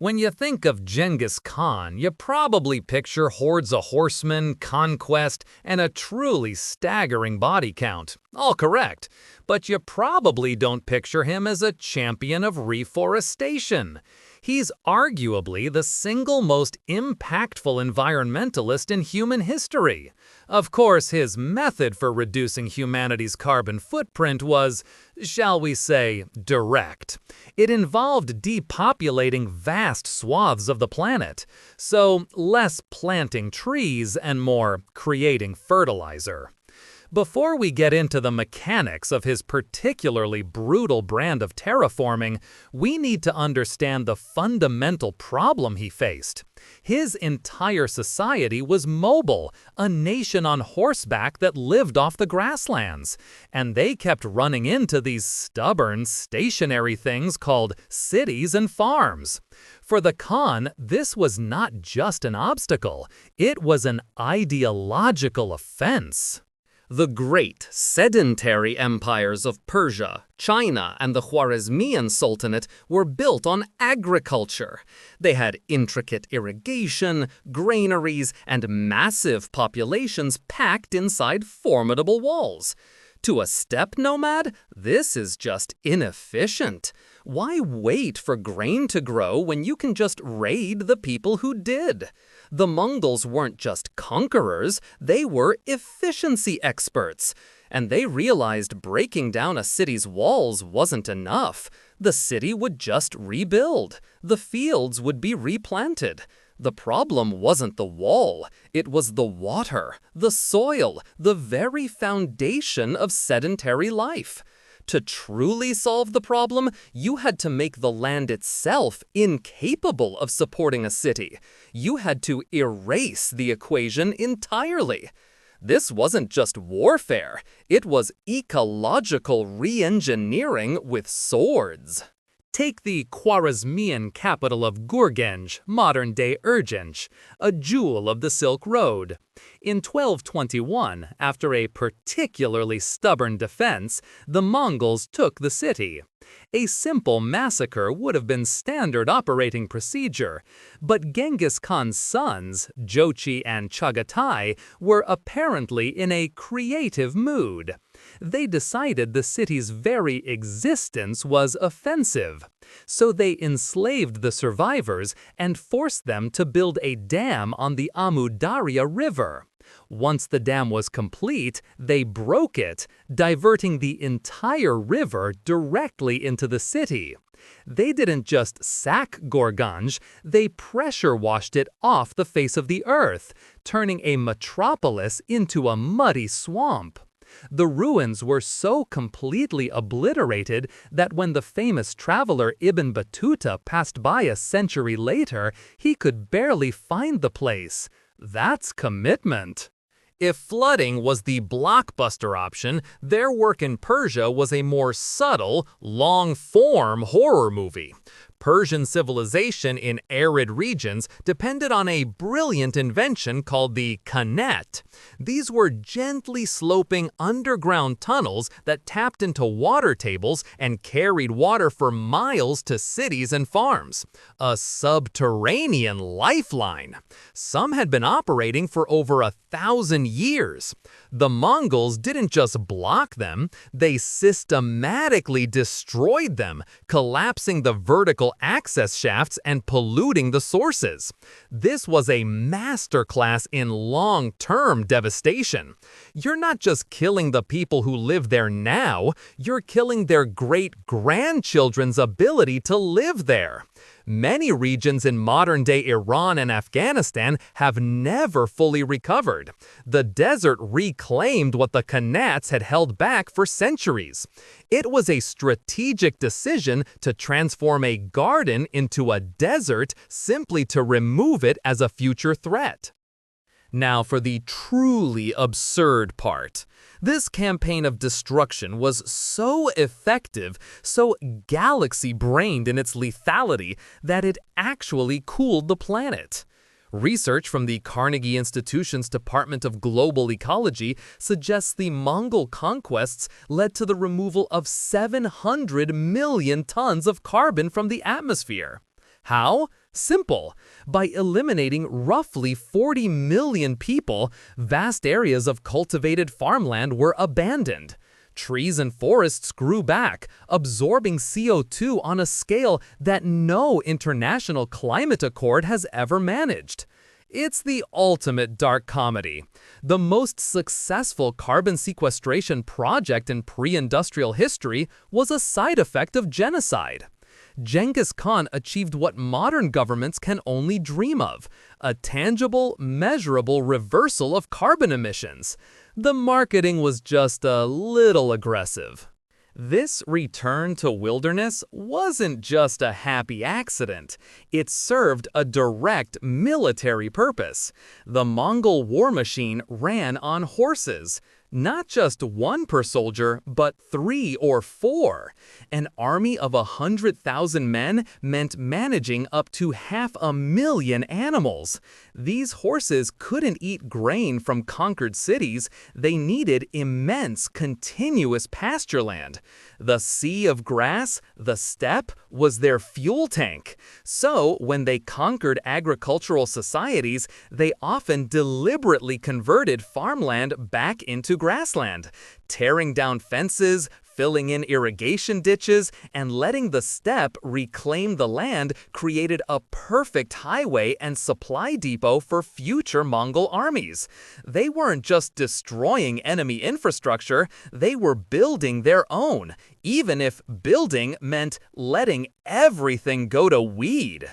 When you think of Genghis Khan, you probably picture hordes of horsemen, conquest, and a truly staggering body count. All correct. But you probably don't picture him as a champion of reforestation. He's arguably the single most impactful environmentalist in human history. Of course, his method for reducing humanity's carbon footprint was, shall we say, direct. It involved depopulating vast swaths of the planet, so less planting trees and more creating fertilizer. Before we get into the mechanics of his particularly brutal brand of terraforming, we need to understand the fundamental problem he faced. His entire society was mobile, a nation on horseback that lived off the grasslands, and they kept running into these stubborn, stationary things called cities and farms. For the Khan, this was not just an obstacle, it was an ideological offense. The great sedentary empires of Persia, China, and the Khwarezmian Sultanate were built on agriculture. They had intricate irrigation, granaries, and massive populations packed inside formidable walls. To a steppe nomad, this is just inefficient. Why wait for grain to grow when you can just raid the people who did? The Mongols weren't just conquerors, they were efficiency experts. And they realized breaking down a city's walls wasn't enough. The city would just rebuild. The fields would be replanted. The problem wasn't the wall, it was the water, the soil, the very foundation of sedentary life. To truly solve the problem, you had to make the land itself incapable of supporting a city. You had to erase the equation entirely. This wasn't just warfare, it was ecological re-engineering with swords. Take the Khwarezmian capital of Gurgenj, modern-day Urgench, a jewel of the Silk Road. In 1221, after a particularly stubborn defense, the Mongols took the city. A simple massacre would have been standard operating procedure, but Genghis Khan's sons, Jochi and Chagatai, were apparently in a creative mood. They decided the city's very existence was offensive. So they enslaved the survivors and forced them to build a dam on the Amu Darya River. Once the dam was complete, they broke it, diverting the entire river directly into the city. They didn't just sack Gorganj, they pressure washed it off the face of the earth, turning a metropolis into a muddy swamp. The ruins were so completely obliterated that when the famous traveler Ibn Battuta passed by a century later, he could barely find the place. That's commitment. If flooding was the blockbuster option, their work in Persia was a more subtle, long-form horror movie. Persian civilization in arid regions depended on a brilliant invention called the kanet. These were gently sloping underground tunnels that tapped into water tables and carried water for miles to cities and farms. A subterranean lifeline. Some had been operating for over 1,000 years. The Mongols didn't just block them, they systematically destroyed them, collapsing the vertical access shafts and polluting the sources. This was a masterclass in long-term devastation. You're not just killing the people who live there now, you're killing their great-grandchildren's ability to live there. Many regions in modern-day Iran and Afghanistan have never fully recovered. The desert reclaimed what the Khanats had held back for centuries. It was a strategic decision to transform a garden into a desert simply to remove it as a future threat. Now for the truly absurd part. This campaign of destruction was so effective, so galaxy-brained in its lethality, that it actually cooled the planet. Research from the Carnegie Institution's Department of Global Ecology suggests the Mongol conquests led to the removal of 700 million tons of carbon from the atmosphere. How? Simple. By eliminating roughly 40 million people, vast areas of cultivated farmland were abandoned. Trees and forests grew back, absorbing CO2 on a scale that no international climate accord has ever managed. It's the ultimate dark comedy. The most successful carbon sequestration project in pre-industrial history was a side effect of genocide. Genghis Khan achieved what modern governments can only dream of, a tangible, measurable reversal of carbon emissions. The marketing was just a little aggressive. This return to wilderness wasn't just a happy accident. It served a direct military purpose. The Mongol war machine ran on horses. Not just one per soldier, but 3 or 4. An army of 100,000 men meant managing up to 500,000 animals. These horses couldn't eat grain from conquered cities. They needed immense, continuous pasture land. The sea of grass, the steppe, was their fuel tank. So, when they conquered agricultural societies, they often deliberately converted farmland back into grassland, tearing down fences, filling in irrigation ditches, and letting the steppe reclaim the land created a perfect highway and supply depot for future Mongol armies. They weren't just destroying enemy infrastructure, they were building their own, even if building meant letting everything go to weed.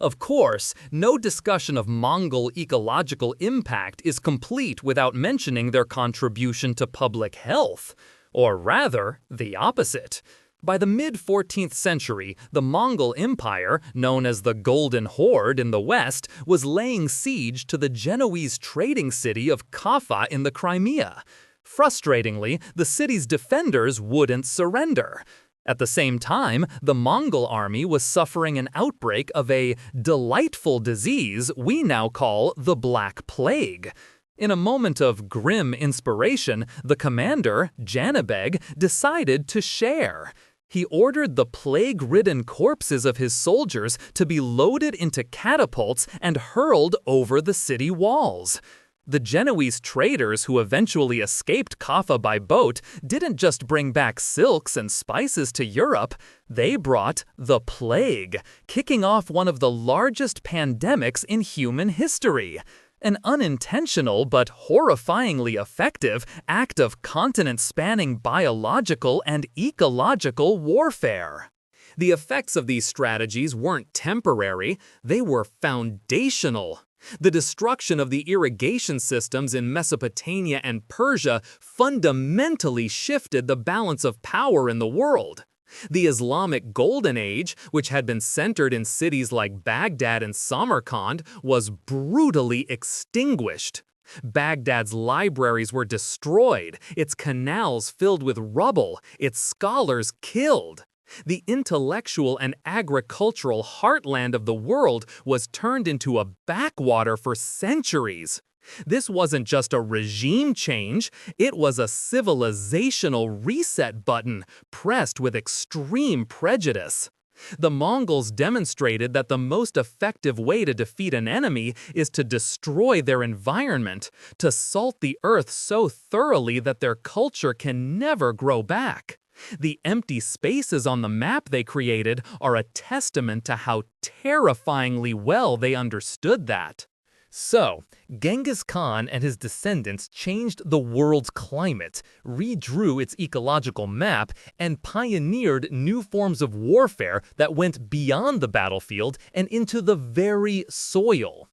Of course, no discussion of Mongol ecological impact is complete without mentioning their contribution to public health. Or rather, the opposite. By the mid-14th century, the Mongol Empire, known as the Golden Horde in the west, was laying siege to the Genoese trading city of Kaffa in the Crimea. Frustratingly, the city's defenders wouldn't surrender. At the same time, the Mongol army was suffering an outbreak of a delightful disease we now call the Black Plague. In a moment of grim inspiration, the commander, Janibeg, decided to share. He ordered the plague-ridden corpses of his soldiers to be loaded into catapults and hurled over the city walls. The Genoese traders who eventually escaped Kaffa by boat didn't just bring back silks and spices to Europe, they brought the plague, kicking off one of the largest pandemics in human history. An unintentional but horrifyingly effective act of continent-spanning biological and ecological warfare. The effects of these strategies weren't temporary, they were foundational. The destruction of the irrigation systems in Mesopotamia and Persia fundamentally shifted the balance of power in the world. The Islamic Golden Age, which had been centered in cities like Baghdad and Samarkand, was brutally extinguished. Baghdad's libraries were destroyed, its canals filled with rubble, its scholars killed. The intellectual and agricultural heartland of the world was turned into a backwater for centuries. This wasn't just a regime change, it was a civilizational reset button pressed with extreme prejudice. The Mongols demonstrated that the most effective way to defeat an enemy is to destroy their environment, to salt the earth so thoroughly that their culture can never grow back. The empty spaces on the map they created are a testament to how terrifyingly well they understood that. So, Genghis Khan and his descendants changed the world's climate, redrew its ecological map, and pioneered new forms of warfare that went beyond the battlefield and into the very soil.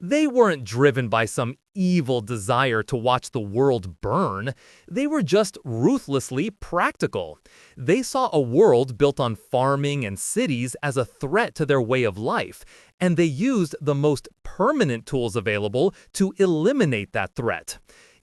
They weren't driven by some evil desire to watch the world burn. They were just ruthlessly practical. They saw a world built on farming and cities as a threat to their way of life, and they used the most permanent tools available to eliminate that threat.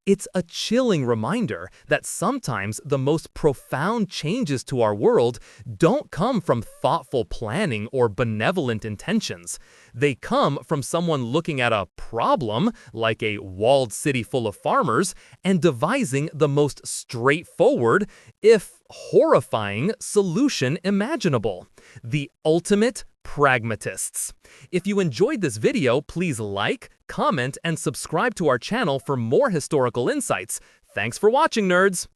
It's a chilling reminder that sometimes the most profound changes to our world don't come from thoughtful planning or benevolent intentions. They come from someone looking at a problem, like a walled city full of farmers, and devising the most straightforward, if horrifying, solution imaginable. The ultimate pragmatists. If you enjoyed this video, please like, comment, and subscribe to our channel for more historical insights. Thanks for watching, nerds!